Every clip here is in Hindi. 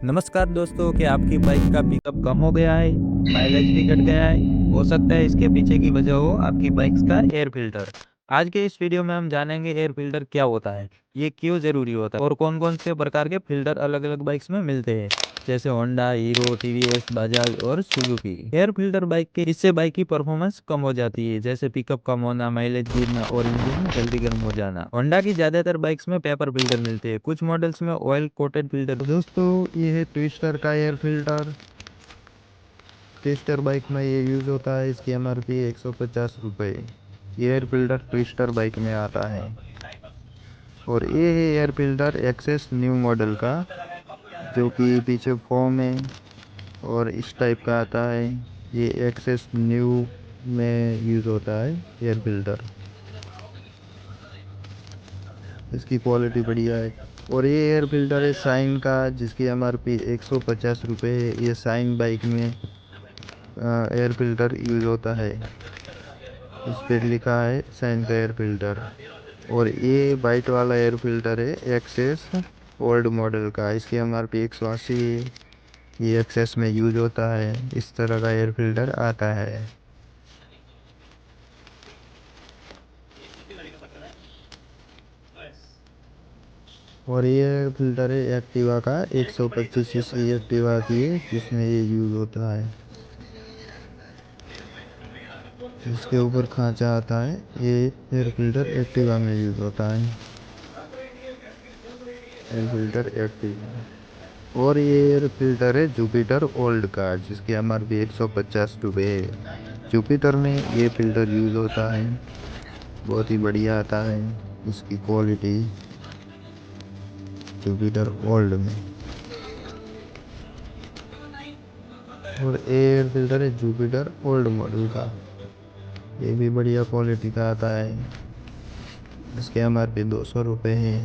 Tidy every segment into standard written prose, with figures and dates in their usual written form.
नमस्कार दोस्तों, क्या आपकी बाइक का पिकअप कम हो गया है, माइलेज भी घट गया है? हो सकता है इसके पीछे की वजह हो आपकी बाइक का एयर फिल्टर। आज के इस वीडियो में हम जानेंगे एयर फिल्टर क्या होता है, ये क्यों जरूरी होता है और कौन-कौन से प्रकार के फिल्टर अलग-अलग बाइक्स में मिलते हैं, जैसे होंडा, हीरो, टीवीएस, बजाज और सुजुकी। एयर फिल्टर बाइक के इससे बाइक की परफॉर्मेंस कम हो जाती है, जैसे पिकअप कम होना, माइलेज गिरना और इंजन जल्दी गर्म हो जाना। होंडा की ज्यादातर बाइक्स में पेपर फिल्टर मिलते हैं, कुछ मॉडल्स में ऑयल कोटेड फिल्टर। दोस्तों, ये है ट्विस्टर का एयर फिल्टर। ट्विस्टर बाइक में ये यूज़ होता है। इसकी एमआरपी 150 रुपये। ये एयर फिल्टर ट्विस्टर बाइक में आता है। और ये है air filter access new model का, जो कि पीछे फोम है और इस टाइप का आता है। ये एक्सेस न्यू में यूज़ होता है एयर फिल्टर। इसकी क्वालिटी बढ़िया है। और ये एयर फिल्टर है साइन का, जिसकी एमआरपी 150 रुपये है। ये साइन बाइक में एयर फिल्टर यूज़ होता है। इस पर लिखा है साइन का एयर फिल्टर। और ये वाइट वाला एयर फिल्टर है एक्सेस ओल्ड मॉडल का। इसकी एमआरपी 180 है। ये एक्सेस में यूज होता है। इस तरह का एयर फिल्टर आता है। और ये फिल्टर है एक्टिवा का, 125 सीसी एक्टिवा की है, जिसमें ये यूज होता है। इसके ऊपर खांचा आता है। ये एयर फिल्टर एक्टिवा में यूज होता है। Air filter Activa. और ये एयर फिल्टर है जुपिटर ओल्ड का, जिसकी एमआरपी 150 रुपये है। जुपिटर में ये फिल्टर यूज होता है। बहुत ही बढ़िया आता है इसकी क्वालिटी, जुपिटर ओल्ड में। और एयर फिल्टर है जुपिटर ओल्ड मॉडल का। ये भी बढ़िया क्वालिटी का आता है। इसके एमआरपी 200 रुपये है,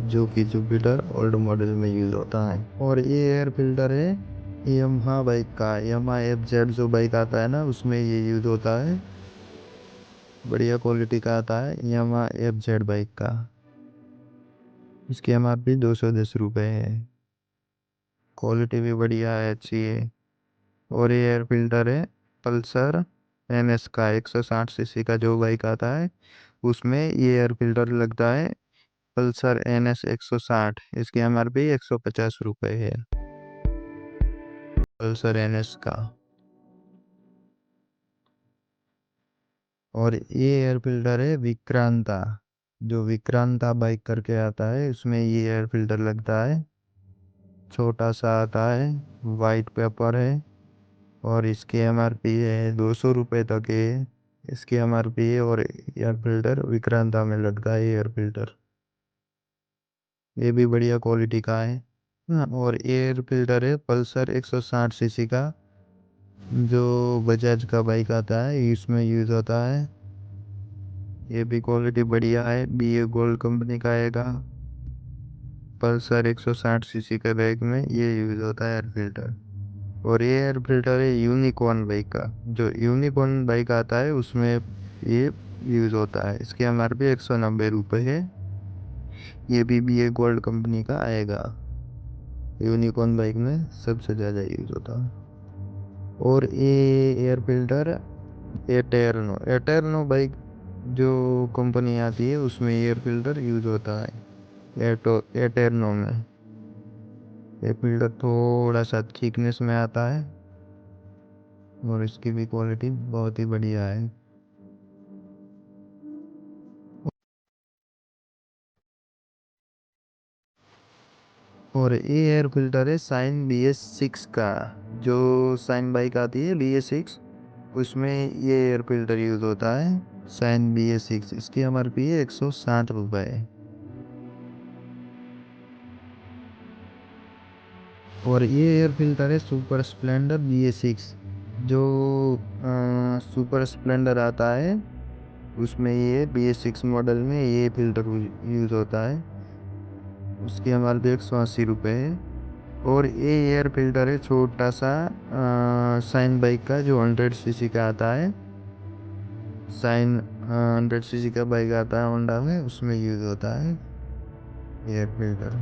जो कि जुपिटर ओल्ड मॉडल में यूज होता है। और ये एयर फिल्टर है यमहा बाइक का। यमहा एफ जो बाइक आता है ना, उसमें ये यूज होता है। बढ़िया क्वालिटी का आता है यमहा एफ बाइक का। इसकी एमआरपी 210 रुपये है। क्वालिटी भी बढ़िया है, अच्छी है। और ये एयर फिल्टर है पल्सर NS का, 160 सीसी का जो बाइक आता है उसमें ये एयर फिल्टर लगता है। Pulsar NS 160। इसकी एमआरपी 150 रुपये है, पल्सर NS का। और ये एयर फिल्टर है विक्रांता। जो विक्रांता बाइक करके आता है, उसमें ये एयर फिल्टर लगता है। छोटा सा आता है, वाइट पेपर है। और इसकी एमआरपी है 200 रुपये तक है। इसकी एमआरपी है। और एयर फिल्टर विक्रांता में लगता है एयर फिल्टर। ये भी बढ़िया क्वालिटी का है। हाँ, और एयर फिल्टर है पल्सर 160 सीसी का, जो बजाज का बाइक आता है, इसमें यूज होता है। ये भी क्वालिटी बढ़िया है, BA गोल्ड कंपनी का आएगा। पल्सर 160 सीसी के बाइक में ये यूज होता है एयर फिल्टर। और ये एयर फिल्टर है यूनिकॉर्न बाइक का। जो यूनिकॉर्न बाइक आता है उसमें ये यूज होता है। इसकी एमआरपी 190 रुपये है। ये भी BA गोल्ड कंपनी का आएगा। यूनिकॉर्न बाइक में सबसे ज़्यादा यूज होता है। और ये एयर फिल्टर एटेर्नो एटेर्नो बाइक जो कंपनी आती है, उसमें एयर फिल्टर यूज होता है। एटेर्नो में ये फिल्टर थोड़ा सा थिकनेस में आता है। और इसकी भी क्वालिटी बहुत ही बढ़िया है। और ये एयर फिल्टर है साइन BS6 का। जो साइन बाइक आती है BS6, उसमें ये एयर फिल्टर यूज होता है। Sign BS6। इसकी एमआरपी है 160 रुपये। और ये एयर फिल्टर है सुपर स्प्लेंडर BS6। जो सुपर स्प्लेंडर आता है, उसमें ये BS6 मॉडल में ये फिल्टर यूज होता है। उसकी एमआरपी 180 रुपये है। और ये एयर फिल्टर है छोटा सा साइन बाइक का, जो 100 सीसी का आता है। साइन 100 सीसी का बाइक आता है होंडा में, उसमें यूज होता है एयर फिल्टर।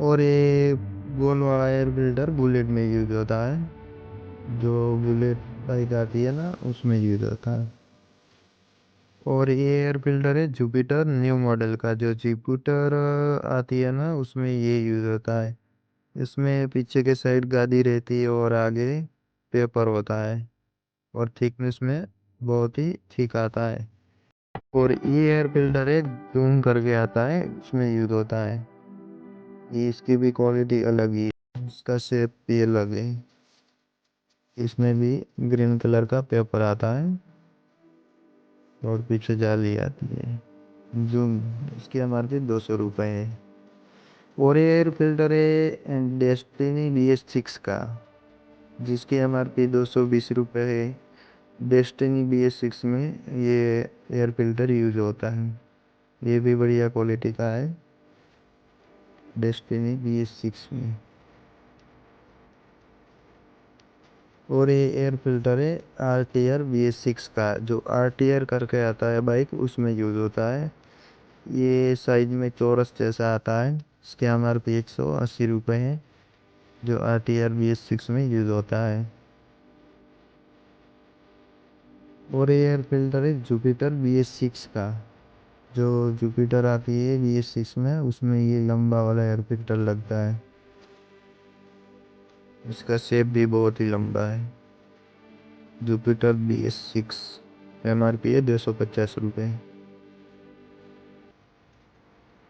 और ये गोल वाला एयर फिल्टर बुलेट में यूज होता है, जो बुलेट बाइक आती है ना उसमें यूज होता है। और ये एयर फिल्टर है जुपिटर न्यू मॉडल का, जो जुपिटर आती है ना उसमें ये यूज होता है। इसमें पीछे के साइड गादी रहती है और आगे पेपर होता है, और थिकनेस में बहुत ही थिक आता है। और ये एयर फिल्टर है जूम करके आता है, उसमें यूज होता है। ये इसकी भी क्वालिटी अलग ही है, इसका शेप भी अलग है। इसमें भी ग्रीन कलर का पेपर आता है और पीछे जाली आती है। जूम, इसकी एमआरपी 200 रुपये है। और ये एयर फिल्टर है डेस्टिनी BS6 का, जिसकी एमआरपी 220 रुपये है। डेस्टिनी BS6 में ये एयर फिल्टर यूज होता है, ये भी बढ़िया क्वालिटी का है डेस्टिनी BS6 में। और ये एयर फिल्टर है RTR BS6 का, जो RTR करके आता है बाइक उसमें यूज होता है। ये साइज में चौरस जैसा आता है। इसके एमआरपी 180 रुपये है, जो RTR BS6 में यूज होता है। और ये एयर फिल्टर है जुपिटर BS6 का, जो जुपिटर आती है BS6 में उसमें ये लंबा वाला एयर फिल्टर लगता है। इसका शेप भी बहुत ही लंबा है। जुपिटर BS6 एमआरपी है 250 रुपये।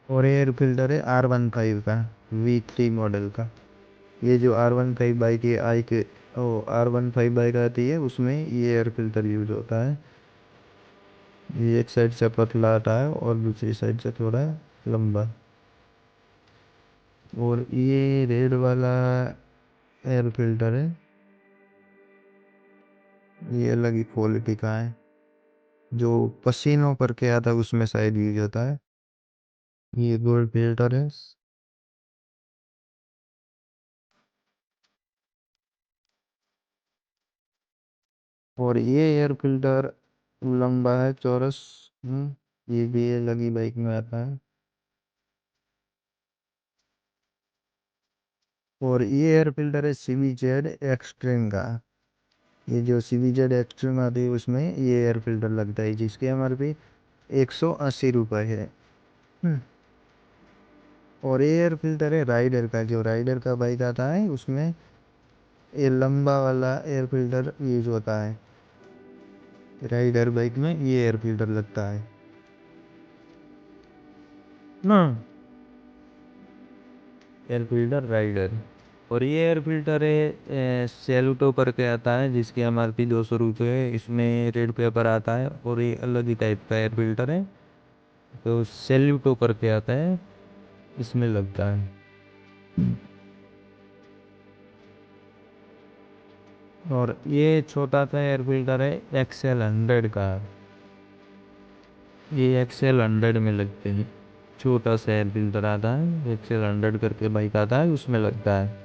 और एयर फिल्टर है R15 का, V3 मॉडल का। ये जो R15 बाइक है आई के R15 बाइक आती है उसमें ये एयर फिल्टर यूज होता है। ये एक साइड से पतला आता है और दूसरी साइड से थोड़ा लंबा। और ये रेड वाला एयर फिल्टर है, ये अलग ही क्वालिटी का है, जो पसीनों करके आता है उसमें शायद यूज होता है। ये गोल्ड फिल्टर है। और ये एयर फिल्टर लंबा है चौरस। ये भी ये लगी बाइक में आता है। और ये एयर फिल्टर है CVZ एक्सट्रीम का। ये जो CVZ एक्सट्रीम आती है उसमें ये एयर फिल्टर लगता है, जिसकी एमआरपी 180 रुपये है। और ये एयर फिल्टर है राइडर का, जो राइडर का बाइक आता है उसमें ये लंबा वाला एयर फिल्टर यूज होता है। राइडर बाइक में ये एयर फिल्टर लगता है ना, एयर फिल्टर राइडर। और ये एयर फिल्टर है सेलुटो करके आता है, जिसकी एमआरपी 200 रुपये है। इसमें रेड पेपर आता है और ये अलग ही टाइप का एयर फिल्टर है, तो सेल्यूटो करके आता है, इसमें लगता है। और ये छोटा सा एयर फिल्टर है XL100 का, ये XL100 में लगते हैं। छोटा सा एयर फिल्टर आता है, XL100 करके बाइक आता है उसमें लगता है।